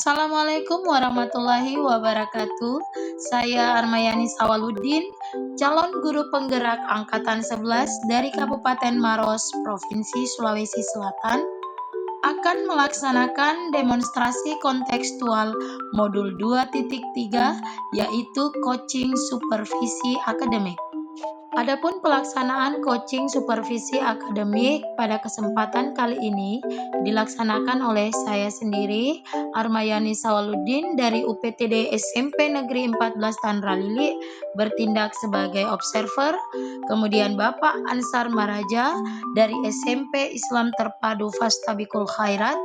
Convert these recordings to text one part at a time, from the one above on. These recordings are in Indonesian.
Assalamualaikum warahmatullahi wabarakatuh. Saya Armayani Sawaluddin, calon guru penggerak angkatan 11 dari Kabupaten Maros, Provinsi Sulawesi Selatan, akan melaksanakan demonstrasi kontekstual modul 2.3 yaitu coaching supervisi akademik. Adapun pelaksanaan coaching supervisi akademik pada kesempatan kali ini dilaksanakan oleh saya sendiri, Armayani Sawaluddin dari UPTD SMP Negeri 14 Tanra Lili, bertindak sebagai observer, kemudian Bapak Ansar Maraja dari SMP Islam Terpadu Fastabikul Khairat,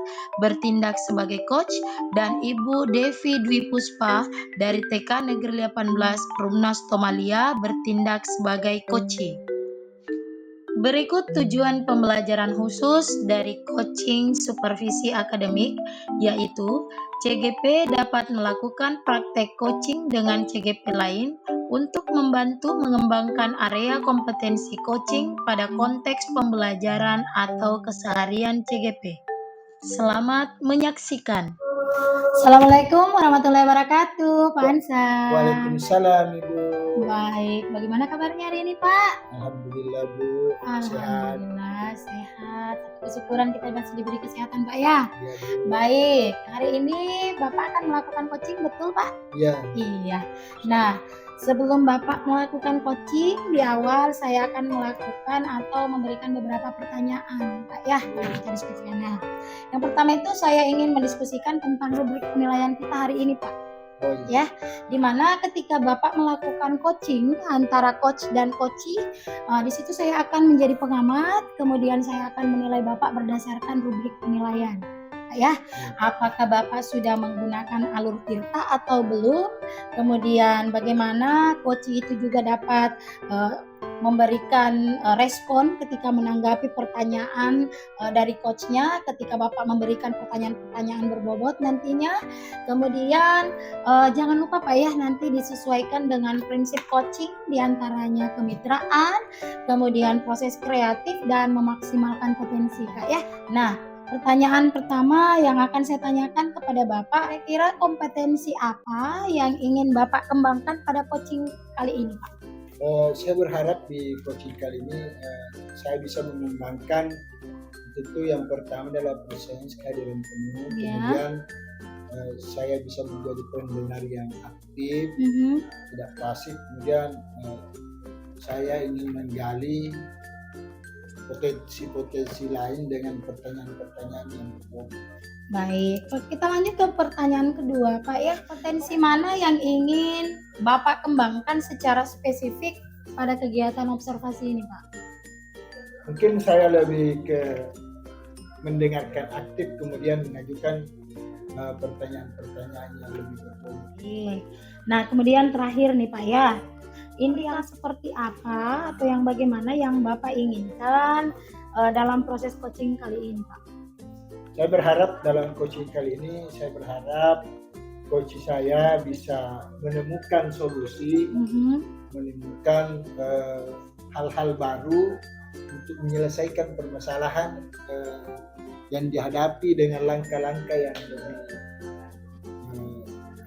bertindak sebagai coach, dan Ibu Devi Dwi Puspa dari TK Negeri 18 Perumnas Tomalia bertindak sebagai coaching. Berikut tujuan pembelajaran khusus dari coaching supervisi akademik, yaitu CGP dapat melakukan praktek coaching dengan CGP lain untuk membantu mengembangkan area kompetensi coaching pada konteks pembelajaran atau keseharian CGP. Selamat menyaksikan. Assalamualaikum warahmatullahi wabarakatuh, Pak Ansar. Waalaikumsalam, Ibu. Baik, bagaimana kabarnya hari ini, Pak? Alhamdulillah, Bu. Alhamdulillah sehat. Kesyukuran kita masih diberi kesehatan, Pak ya. Ya, Bu. Baik, hari ini Bapak akan melakukan coaching, betul, Pak? Iya. Iya. Nah, sebelum Bapak melakukan coaching, di awal saya akan melakukan atau memberikan beberapa pertanyaan, Pak ya, dari diskusinya. Yang pertama itu saya ingin mendiskusikan tentang rubrik penilaian kita hari ini, Pak. Oh, iya. Ya, dimana ketika Bapak melakukan coaching antara coach dan coachee, di situ saya akan menjadi pengamat, kemudian saya akan menilai Bapak berdasarkan rubrik penilaian. Ya, apakah Bapak sudah menggunakan alur tirta atau belum? Kemudian bagaimana coachee itu juga dapat memberikan respon ketika menanggapi pertanyaan dari coachnya ketika Bapak memberikan pertanyaan-pertanyaan berbobot nantinya. Kemudian jangan lupa Pak ya, nanti disesuaikan dengan prinsip coaching, diantaranya kemitraan, kemudian proses kreatif dan memaksimalkan potensi Kak ya. Nah, pertanyaan pertama yang akan saya tanyakan kepada Bapak, kira kompetensi apa yang ingin Bapak kembangkan pada coaching kali ini Pak? Saya berharap di coaching kali ini saya bisa mengembangkan tentu yang pertama adalah presence, kehadiran penuh, kemudian saya bisa menjadi pendengar yang aktif, tidak pasif, kemudian saya ingin menggali potensi-potensi lain dengan pertanyaan-pertanyaan yang berbobot. Baik, kita lanjut ke pertanyaan kedua Pak ya, potensi mana yang ingin Bapak kembangkan secara spesifik pada kegiatan observasi ini Pak? Mungkin saya lebih ke mendengarkan aktif kemudian mengajukan pertanyaan-pertanyaan yang lebih berbobot. Nah kemudian terakhir nih Pak ya, ini yang seperti apa atau yang bagaimana yang Bapak inginkan dalam proses coaching kali ini Pak? Saya berharap dalam coaching kali ini, saya berharap coach saya bisa menemukan solusi, menemukan hal-hal baru untuk menyelesaikan permasalahan yang dihadapi dengan langkah-langkah yang lebih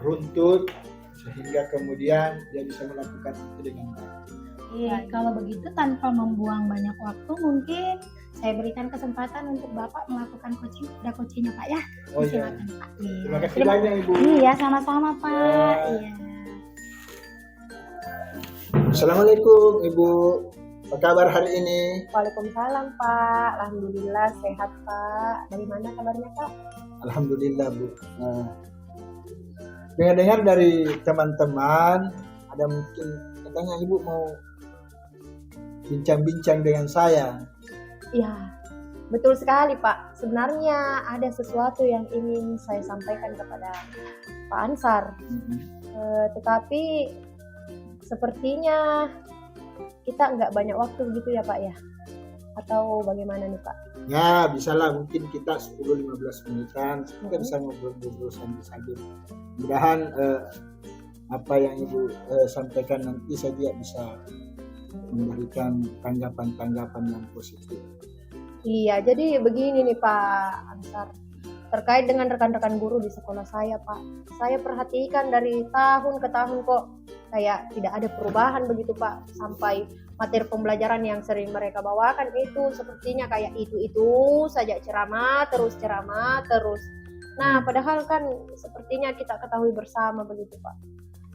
runtut, sehingga kemudian dia bisa melakukan itu dengan baik. Iya, kalau begitu tanpa membuang banyak waktu, mungkin saya berikan kesempatan untuk Bapak melakukan coaching pada coachingnya Pak ya. Silakan Pak. Terima kasih banyak Ibu. Iya, sama-sama Pak. Iya. Assalamualaikum Ibu. Apa kabar hari ini? Waalaikumsalam Pak. Alhamdulillah sehat Pak. Dari mana kabarnya Pak? Alhamdulillah Bu. Dengar dari teman-teman ada mungkin katanya Ibu mau bincang-bincang dengan saya. Ya, betul sekali Pak. Sebenarnya ada sesuatu yang ingin saya sampaikan kepada Pak Ansar. Tetapi sepertinya kita nggak banyak waktu begitu ya Pak ya? Atau bagaimana nih Pak? Ya, bisalah mungkin kita 10-15 menitan kita bisa ngobrol-ngobrol sambil-sambil. Mudahan apa yang Ibu sampaikan nanti saya juga bisa memberikan tanggapan-tanggapan yang positif. Iya, jadi begini nih Pak Ansar. terkait dengan rekan-rekan guru di sekolah saya, Pak. Saya perhatikan dari tahun ke tahun kok kayak tidak ada perubahan begitu, Pak. Sampai materi pembelajaran yang sering mereka bawakan itu sepertinya kayak itu saja, ceramah terus. Nah, padahal kan sepertinya kita ketahui bersama begitu, Pak.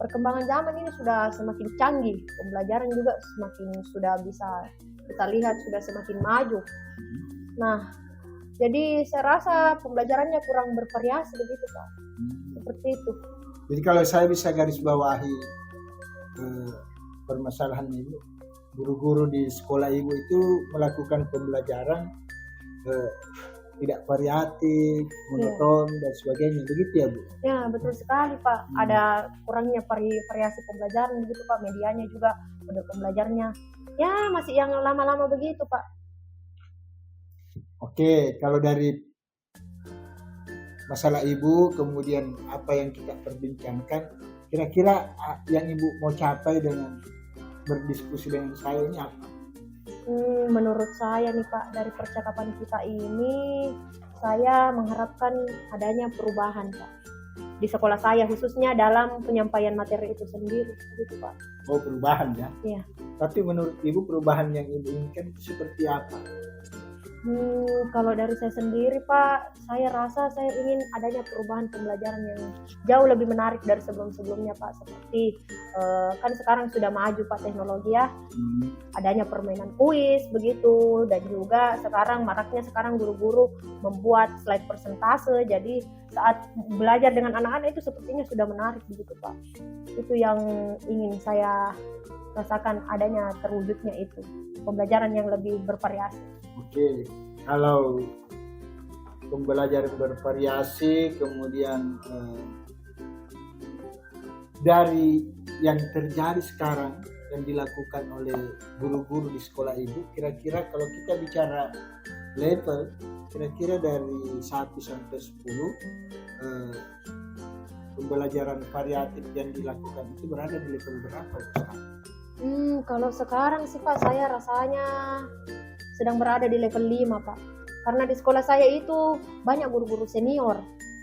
Perkembangan zaman ini sudah semakin canggih, pembelajaran juga semakin sudah bisa kita lihat sudah semakin maju. Nah, jadi saya rasa pembelajarannya kurang bervariasi begitu, Pak. Seperti itu. Jadi kalau saya bisa garis bawahi permasalahan ibu, guru-guru di sekolah ibu itu melakukan pembelajaran tidak variatif, monoton dan sebagainya, begitu ya Bu? Ya, betul sekali Pak. Ada kurangnya variasi pembelajaran begitu Pak. Medianya juga model pembelajarannya ya masih yang lama-lama begitu Pak. Oke, kalau dari masalah ibu, kemudian apa yang kita perbincangkan, kira-kira yang ibu mau capai dengan berdiskusi dengan saya ini apa? Menurut saya nih Pak, dari percakapan kita ini, saya mengharapkan adanya perubahan Pak di sekolah saya, khususnya dalam penyampaian materi itu sendiri, gitu Pak. Oh, perubahan ya? Iya. Tapi menurut ibu perubahan yang ibu inginkan itu seperti apa? Kalau dari saya sendiri Pak, saya rasa saya ingin adanya perubahan pembelajaran yang jauh lebih menarik dari sebelum-sebelumnya Pak. Seperti kan sekarang sudah maju Pak teknologi ya, adanya permainan kuis begitu, dan juga maraknya sekarang guru-guru membuat slide persentase. Jadi saat belajar dengan anak-anak itu sepertinya sudah menarik begitu Pak. Itu yang ingin saya rasakan, adanya terwujudnya itu pembelajaran yang lebih bervariasi. Oke, kalau pembelajaran bervariasi, kemudian dari yang terjadi sekarang yang dilakukan oleh guru-guru di sekolah ibu, kira-kira kalau kita bicara level, kira-kira dari 1 sampai 10 pembelajaran variatif yang dilakukan itu berada di level berapa sekarang? Kalau sekarang sih Pak, saya rasanya sedang berada di level 5 Pak. Karena di sekolah saya itu banyak guru-guru senior,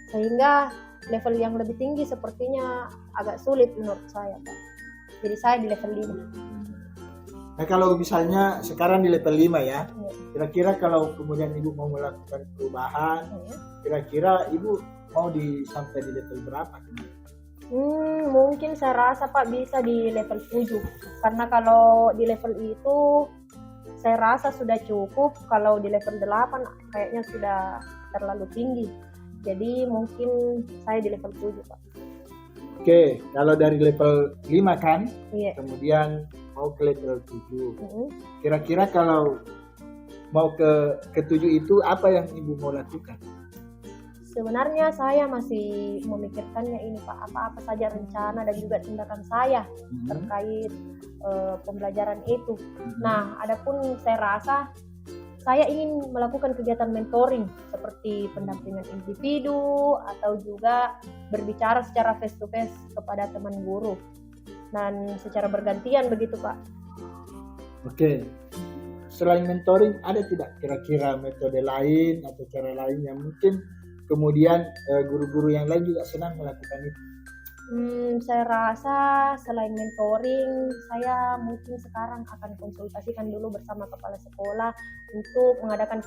sehingga level yang lebih tinggi sepertinya agak sulit menurut saya Pak. Jadi saya di level 5. Nah kalau misalnya sekarang di level 5 ya, kira-kira kalau kemudian ibu mau melakukan perubahan, kira-kira ibu mau sampai di level berapa? Mungkin saya rasa Pak bisa di level 7. Karena kalau di level itu saya rasa sudah cukup, kalau di level 8 kayaknya sudah terlalu tinggi. Jadi mungkin saya di level 7 Pak. Oke, kalau dari level 5 kan, kemudian mau ke level 7. Kira-kira kalau mau ke 7 itu apa yang ibu mau lakukan? Sebenarnya saya masih memikirkannya ini Pak, apa-apa saja rencana dan juga tindakan saya terkait pembelajaran itu. Nah, adapun saya rasa saya ingin melakukan kegiatan mentoring seperti pendampingan individu atau juga berbicara secara face to face kepada teman guru dan secara bergantian begitu Pak. Oke. Selain mentoring, ada tidak kira-kira metode lain atau cara lain yang mungkin kemudian guru-guru yang lain juga senang melakukan itu? Saya rasa selain mentoring, saya mungkin sekarang akan konsultasikan dulu bersama kepala sekolah untuk mengadakan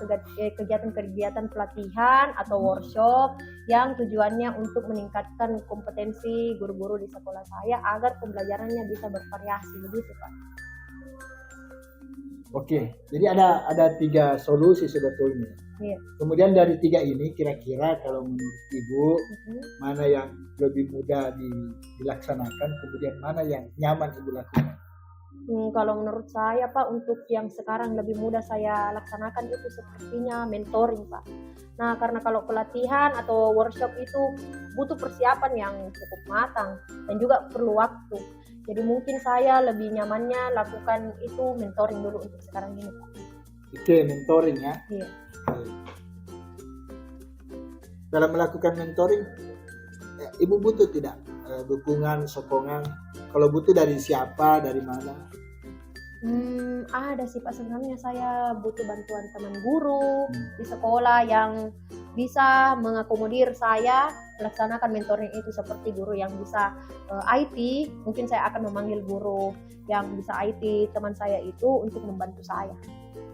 kegiatan-kegiatan pelatihan atau workshop yang tujuannya untuk meningkatkan kompetensi guru-guru di sekolah saya agar pembelajarannya bisa bervariasi begitu Pak. Oke, jadi ada 3 solusi sebetulnya. Iya. Kemudian dari 3 ini kira-kira kalau menurut ibu mana yang lebih mudah dilaksanakan, kemudian mana yang nyaman ibu lakukan? Kalau menurut saya Pak, untuk yang sekarang lebih mudah saya laksanakan itu sepertinya mentoring Pak. Nah, karena kalau pelatihan atau workshop itu butuh persiapan yang cukup matang dan juga perlu waktu. Jadi mungkin saya lebih nyamannya lakukan itu mentoring dulu untuk sekarang ini Pak. Oke, mentoring ya. Iya. Dalam melakukan mentoring, ibu butuh tidak dukungan, sokongan? Kalau butuh dari siapa, dari mana? Ada sih Pak, sebenarnya saya butuh bantuan teman guru di sekolah yang bisa mengakomodir saya melaksanakan mentoring itu, seperti guru yang bisa IT, mungkin saya akan memanggil guru yang bisa IT teman saya itu untuk membantu saya.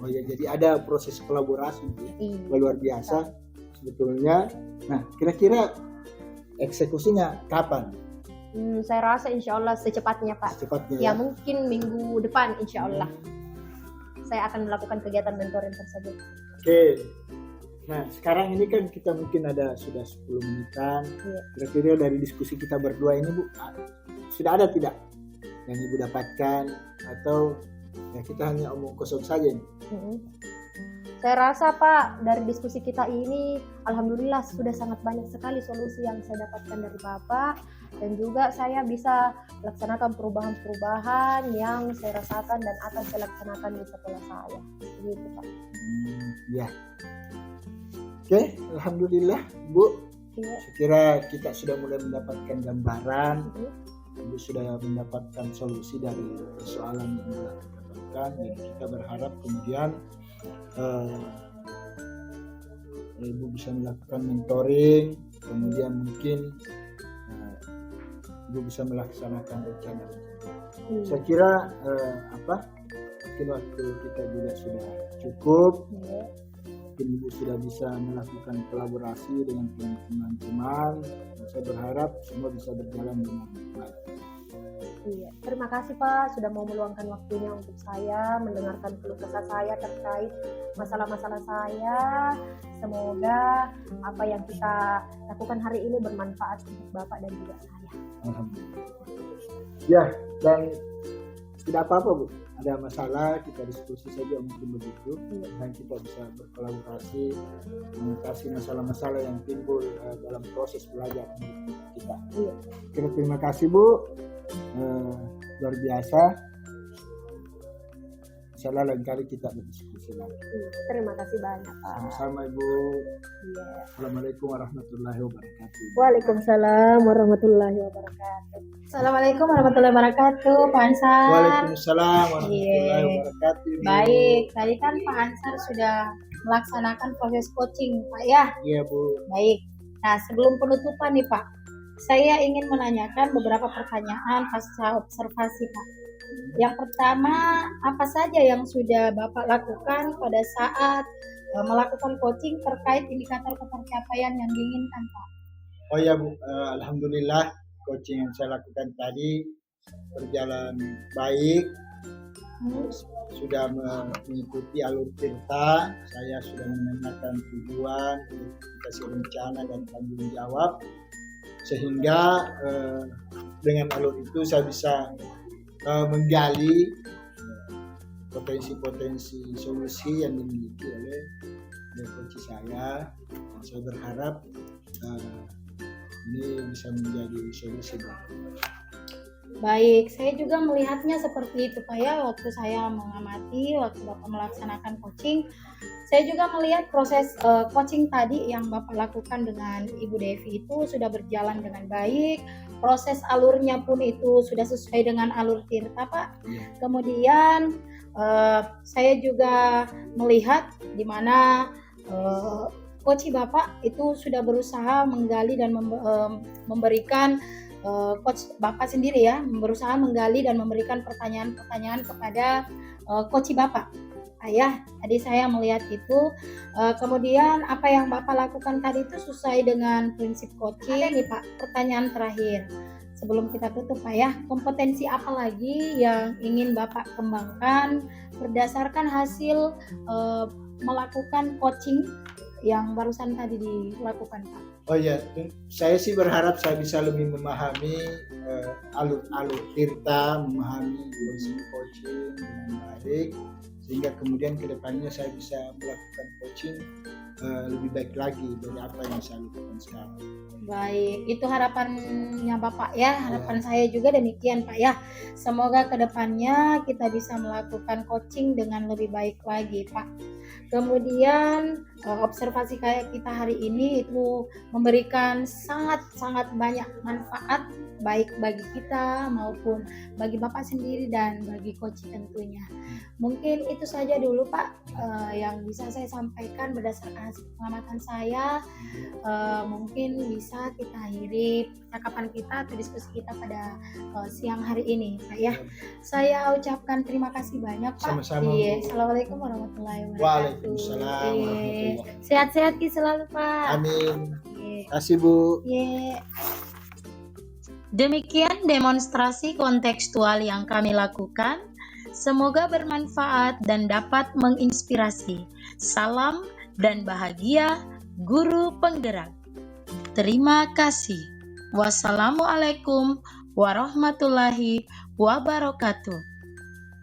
Oh ya, jadi ada proses kolaborasi ya. Iya. Luar biasa sebetulnya. Nah, kira-kira eksekusinya kapan? Saya rasa insya Allah secepatnya Pak. Secepatnya Ya ya. mungkin minggu depan insya Allah saya akan melakukan kegiatan mentoring tersebut. Oke. Nah, sekarang ini kan kita mungkin ada sudah 10 menitan. Iya. Kira-kira dari diskusi kita berdua ini Bu, sudah ada tidak yang Ibu dapatkan, atau ya kita hanya omong kosong saja nih? Saya rasa Pak, dari diskusi kita ini alhamdulillah sudah sangat banyak sekali solusi yang saya dapatkan dari Bapak, dan juga saya bisa laksanakan perubahan-perubahan yang saya rasakan dan akan saya laksanakan di sekolah saya. Begitu Pak. Ya. Oke, alhamdulillah Bu. Iya. Saya kira kita sudah mulai mendapatkan gambaran, Ibu sudah mendapatkan solusi dari persoalan yang telah kita dapatkan. Jadi kita berharap kemudian Ibu bisa melakukan mentoring, kemudian mungkin Ibu bisa melaksanakan rencana. Saya kira mungkin waktu kita juga sudah cukup. Iya. Mungkin Ibu sudah bisa melakukan kolaborasi dengan teman-teman. Saya berharap semua bisa berjalan dengan baik. Iya, terima kasih Pak sudah mau meluangkan waktunya untuk saya mendengarkan keluh kesah saya terkait masalah-masalah saya. Semoga apa yang kita lakukan hari ini bermanfaat untuk Bapak dan juga saya. Alhamdulillah. Ya, dan tidak apa-apa Bu. Ada masalah kita diskusi saja mungkin begitu, dan kita bisa berkolaborasi mengatasi masalah-masalah yang timbul dalam proses belajar kita. Iya. Terima kasih Bu. Luar biasa. Insyaallah lain kali kita berdiskusi lagi. Terima kasih banyak Pak. Sama-sama Ibu. Iya. Assalamualaikum warahmatullahi wabarakatuh. Waalaikumsalam warahmatullahi wabarakatuh. Assalamualaikum warahmatullahi wabarakatuh, Pak Ansar. Waalaikumsalam warahmatullahi Iya. wabarakatuh. Ibu. Baik, tadi kan Pak Ansar sudah melaksanakan proses coaching, Pak ya. Iya Bu. Baik. Nah, sebelum penutupan nih Pak, saya ingin menanyakan beberapa pertanyaan pasca observasi Pak. Yang pertama, apa saja yang sudah Bapak lakukan pada saat melakukan coaching terkait indikator pencapaian yang diinginkan Pak? Oh ya Bu, alhamdulillah coaching yang saya lakukan tadi berjalan baik. Sudah mengikuti alur Tirta, saya sudah menanyakan tujuan, identifikasi rencana dan tanggung jawab, sehingga dengan alur itu saya bisa menggali potensi-potensi solusi yang dimiliki oleh coach saya. Saya berharap ini bisa menjadi solusi. Baik, saya juga melihatnya seperti itu Pak ya. Waktu saya mengamati, waktu Bapak melaksanakan coaching, saya juga melihat proses coaching tadi yang Bapak lakukan dengan Ibu Devi itu sudah berjalan dengan baik. Proses alurnya pun itu sudah sesuai dengan alur Tirta Pak. Kemudian saya juga melihat di mana coach Bapak itu sudah berusaha menggali dan memberikan coach Bapak sendiri ya, berusaha menggali dan memberikan pertanyaan-pertanyaan kepada coach Bapak. Ayah, tadi saya melihat itu. Kemudian apa yang Bapak lakukan tadi itu sesuai dengan prinsip coaching. Ada nih Pak, pertanyaan terakhir. Sebelum kita tutup Pak ya, kompetensi apa lagi yang ingin Bapak kembangkan berdasarkan hasil melakukan coaching yang barusan tadi dilakukan Pak? Oh ya, saya sih berharap saya bisa lebih memahami alur Tirta, memahami prinsip coaching dengan baik, sehingga kemudian kedepannya saya bisa melakukan coaching lebih baik lagi dari apa yang saya lakukan sekarang. Baik, itu harapannya Bapak ya, harapan saya juga demikian Pak ya. Semoga kedepannya kita bisa melakukan coaching dengan lebih baik lagi Pak. Kemudian observasi kayak kita hari ini itu memberikan sangat banyak manfaat baik bagi kita maupun bagi Bapak sendiri dan bagi coach tentunya. Mungkin itu saja dulu Pak yang bisa saya sampaikan berdasarkan hasil pengamatan saya. Mungkin bisa kita akhiri percakapan kita atau diskusi kita pada siang hari ini Pak ya. Saya ucapkan terima kasih banyak Pak. Sama-sama, Iya, Bu. Assalamualaikum warahmatullahi wabarakatuh. Waalaikumsalam warahmatullahi wabarakatuh. Sehat-sehat Ki selalu Pak. Amin. Iya. Terima kasih Bu. Iya. Demikian demonstrasi kontekstual yang kami lakukan. Semoga bermanfaat dan dapat menginspirasi. Salam dan bahagia, guru penggerak. Terima kasih. Wassalamualaikum warahmatullahi wabarakatuh.